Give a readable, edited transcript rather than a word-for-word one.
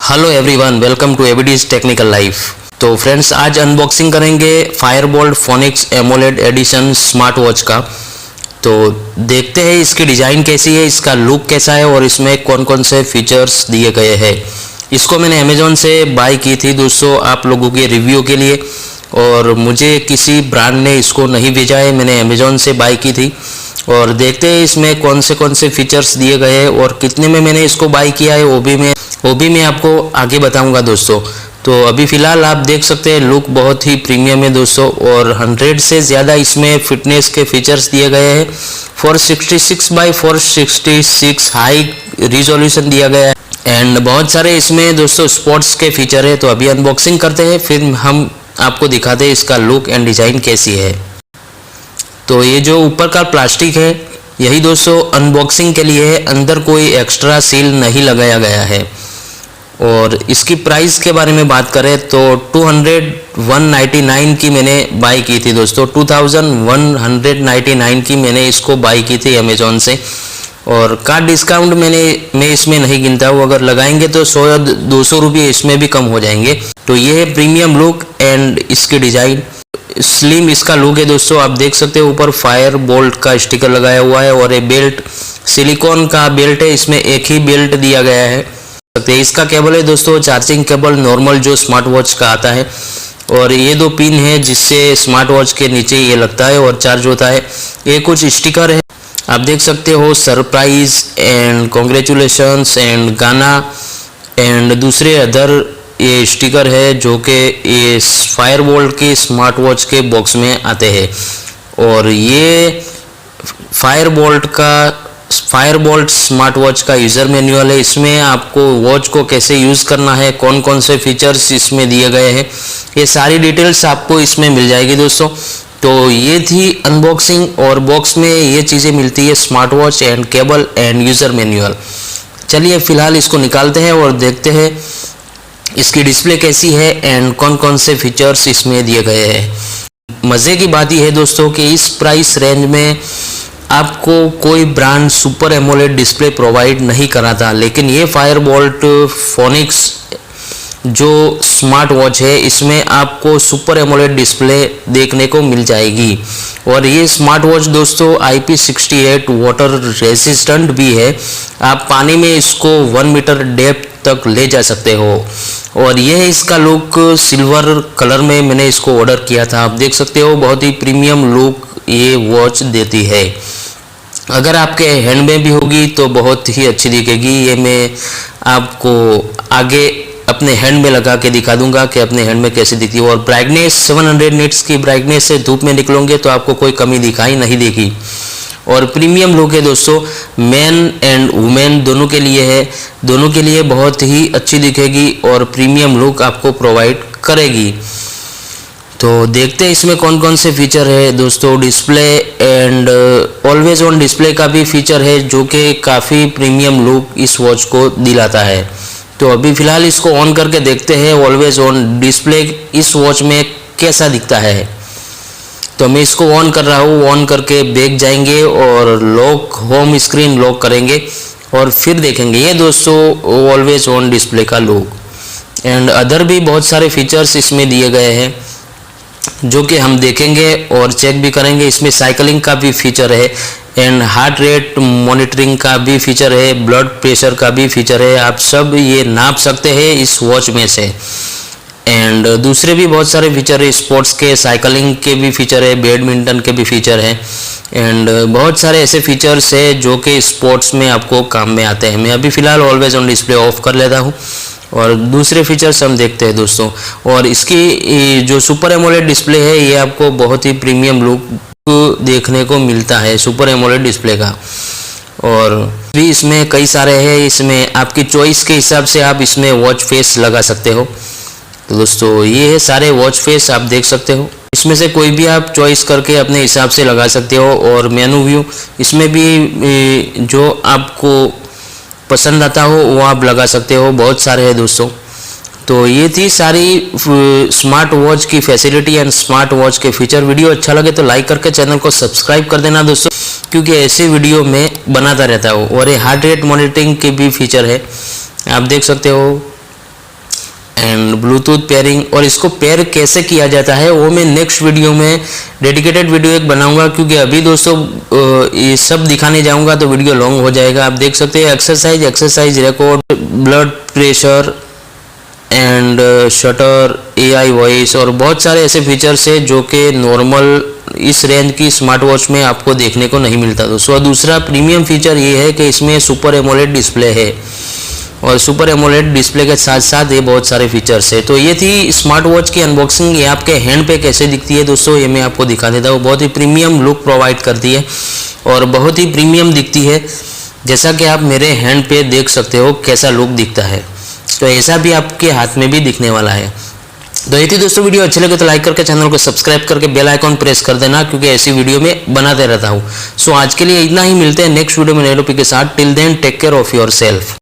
Hello everyone, welcome to ABD's technical life. तो friends, आज unboxing करेंगे Fireboltt Phoenix AMOLED edition smart watch का। तो देखते हैं इसकी डिज़ाइन कैसी है, इसका लुक कैसा है और इसमें कौन कौन से फीचर्स दिए गए हैं। इसको मैंने अमेज़ॉन से बाय की थी दोस्तों, आप लोगों के रिव्यू के लिए, और मुझे किसी ब्रांड ने इसको नहीं भेजा है, मैंने अमेज़ॉन से बाय की थी। और देखते हैं इसमें कौन से फीचर्स दिए गए हैं और कितने में मैंने इसको बाय किया है वो भी मैं आपको आगे बताऊंगा दोस्तों। तो अभी फ़िलहाल आप देख सकते हैं लुक बहुत ही प्रीमियम है दोस्तों, और 100 से ज़्यादा इसमें फिटनेस के फीचर्स दिए गए हैं। 466x466 हाई रिजोल्यूशन दिया गया है एंड बहुत सारे इसमें दोस्तों स्पोर्ट्स के फीचर है। तो अभी अनबॉक्सिंग करते हैं, फिर हम आपको दिखाते हैं इसका लुक एंड डिज़ाइन कैसी है। तो ये जो ऊपर का प्लास्टिक है यही दोस्तों अनबॉक्सिंग के लिए है, अंदर कोई एक्स्ट्रा सील नहीं लगाया गया है। और इसकी प्राइस के बारे में बात करें तो 199 की मैंने बाई की थी दोस्तों, 2199 की मैंने इसको बाई की थी अमेज़ॉन से। और कार्ड डिस्काउंट मैं इसमें नहीं गिनता हूँ, अगर लगाएंगे तो 100 या 200 रुपये इसमें भी कम हो जाएंगे। तो ये है प्रीमियम लुक एंड इसकी डिज़ाइन, स्लिम इसका लुक है दोस्तों। आप देख सकते हो ऊपर फायर बोल्ट का स्टिकर लगाया हुआ है और ये बेल्ट सिलिकॉन का बेल्ट है, इसमें एक ही बेल्ट दिया गया है। इसका केबल है दोस्तों चार्जिंग केबल नॉर्मल जो स्मार्ट वॉच का आता है, और ये दो पिन है जिससे स्मार्ट वॉच के नीचे ये लगता है और चार्ज होता है। ये कुछ स्टिकर है, आप देख सकते हो, सरप्राइज एंड कॉन्ग्रेचुलेशंस एंड गाना एंड दूसरे अदर ये स्टिकर है जो कि ये फायरबोल्ट के स्मार्ट वॉच के बॉक्स में आते हैं। और ये फायरबोल्ट स्मार्ट वॉच का यूज़र मैनुअल है, इसमें आपको वॉच को कैसे यूज़ करना है, कौन कौन से फीचर्स इसमें दिए गए हैं, ये सारी डिटेल्स आपको इसमें मिल जाएगी दोस्तों। तो ये थी अनबॉक्सिंग, और बॉक्स में ये चीज़ें मिलती है, smart watch and cable end user manual. चलिए फ़िलहाल इसको निकालते हैं और देखते हैं इसकी डिस्प्ले कैसी है एंड कौन कौन से फीचर्स इसमें दिए गए हैं। मज़े की बात यह है दोस्तों कि इस प्राइस रेंज में आपको कोई brand super AMOLED display provide नहीं कराता, लेकिन ये फायरबोल्ट फोनिक्स जो स्मार्ट वॉच है इसमें आपको सुपर एमोलेड डिस्प्ले देखने को मिल जाएगी। और ये स्मार्ट वॉच दोस्तों IP68 वाटर रेजिस्टेंट भी है, आप पानी में इसको 1 मीटर डेप्थ तक ले जा सकते हो। और ये है इसका लुक, सिल्वर कलर में मैंने इसको ऑर्डर किया था, आप देख सकते हो बहुत ही प्रीमियम लुक ये वॉच देती है। अगर आपके हैंड में भी होगी तो बहुत ही अच्छी दिखेगी। ये मैं आपको आगे अपने हैंड में लगा के दिखा दूंगा कि अपने हैंड में कैसे दिखती है। और ब्राइटनेस 700 निट्स की ब्राइटनेस से धूप में निकलोगे तो आपको कोई कमी दिखाई नहीं देगी। और प्रीमियम लुक है दोस्तों, मेन एंड वुमेन दोनों के लिए है, दोनों के लिए बहुत ही अच्छी दिखेगी और प्रीमियम लुक आपको प्रोवाइड करेगी। तो देखते हैं इसमें कौन कौन से फीचर है दोस्तों। Display and always on display का भी फीचर है जो कि काफ़ी प्रीमियम लुक इस वॉच को दिलाता है। तो अभी फ़िलहाल इसको ऑन करके देखते हैं ऑलवेज ऑन डिस्प्ले इस वॉच में कैसा दिखता है। तो मैं इसको ऑन कर रहा हूँ, ऑन करके बैक जाएंगे और लॉक होम स्क्रीन लॉक करेंगे और फिर देखेंगे ये दोस्तों ऑलवेज ऑन डिस्प्ले का लुक। एंड अदर भी बहुत सारे फीचर्स इसमें दिए गए हैं जो कि हम देखेंगे और चेक भी करेंगे। इसमें साइकिलिंग का भी फीचर है एंड हार्ट रेट मॉनिटरिंग का भी फीचर है, ब्लड प्रेशर का भी फीचर है, आप सब ये नाप सकते हैं इस वॉच में से। एंड दूसरे भी बहुत सारे फीचर है, स्पोर्ट्स के, साइकिलिंग के भी फीचर है, बैडमिंटन के भी फीचर है एंड बहुत सारे ऐसे फीचर्स है जो कि स्पोर्ट्स में आपको काम में आते हैं। मैं अभी फ़िलहाल ऑलवेज ऑन डिस्प्ले ऑफ कर लेता हूँ और दूसरे फीचर्स हम देखते हैं दोस्तों। और इसकी जो सुपर एमोलेड डिस्प्ले है ये आपको बहुत ही प्रीमियम लुक देखने को मिलता है सुपर एमोलेड डिस्प्ले का। और भी इसमें कई सारे हैं, इसमें आपकी चॉइस के हिसाब से आप इसमें वॉच फेस लगा सकते हो। तो दोस्तों ये है सारे वॉच फेस, आप देख सकते हो, इसमें से कोई भी आप चॉइस करके अपने हिसाब से लगा सकते हो। और मेनू व्यू इसमें भी जो आपको पसंद आता हो वो आप लगा सकते हो, बहुत सारे हैं दोस्तों। तो ये थी सारी स्मार्ट वॉच की फैसिलिटी एंड स्मार्ट वॉच के फीचर। वीडियो अच्छा लगे तो लाइक करके चैनल को सब्सक्राइब कर देना दोस्तों, क्योंकि ऐसे वीडियो मैं बनाता रहता हूँ। और ये हार्ट रेट मॉनिटरिंग के भी फीचर है, आप देख सकते हो एंड ब्लूटूथ पेयरिंग, और इसको पेयर कैसे किया जाता है वो मैं नेक्स्ट वीडियो में डेडिकेटेड वीडियो एक बनाऊंगा, क्योंकि अभी दोस्तों ये सब दिखाने जाऊंगा तो वीडियो लॉन्ग हो जाएगा। आप देख सकते हैं exercise record, blood pressure and shutter, AI voice और बहुत सारे ऐसे फीचर्स है जो कि नॉर्मल इस रेंज की स्मार्ट वॉच में आपको देखने को नहीं मिलता दोस्तों। और दूसरा प्रीमियम फीचर ये है कि इसमें सुपर एमोलेड डिस्प्ले है, और सुपर एमोलेड डिस्प्ले के साथ साथ ये बहुत सारे फीचर्स है। तो ये थी स्मार्ट वॉच की अनबॉक्सिंग। ये आपके हैंड पे कैसे दिखती है दोस्तों, ये मैं आपको दिखा देता हूँ। बहुत ही प्रीमियम लुक प्रोवाइड करती है और बहुत ही प्रीमियम दिखती है, जैसा कि आप मेरे हैंड पे देख सकते हो कैसा लुक दिखता है। तो ऐसा भी आपके हाथ में भी दिखने वाला है। तो ये थी दोस्तों वीडियो, अच्छे लगे तो लाइक करके चैनल को सब्सक्राइब करके बेल आइकॉन प्रेस कर देना, क्योंकि ऐसी वीडियो में बनाते रहता हूँ। सो आज के लिए इतना ही, मिलते हैं नेक्स्ट वीडियो में नए टॉपिक के साथ। Till then take care of your self.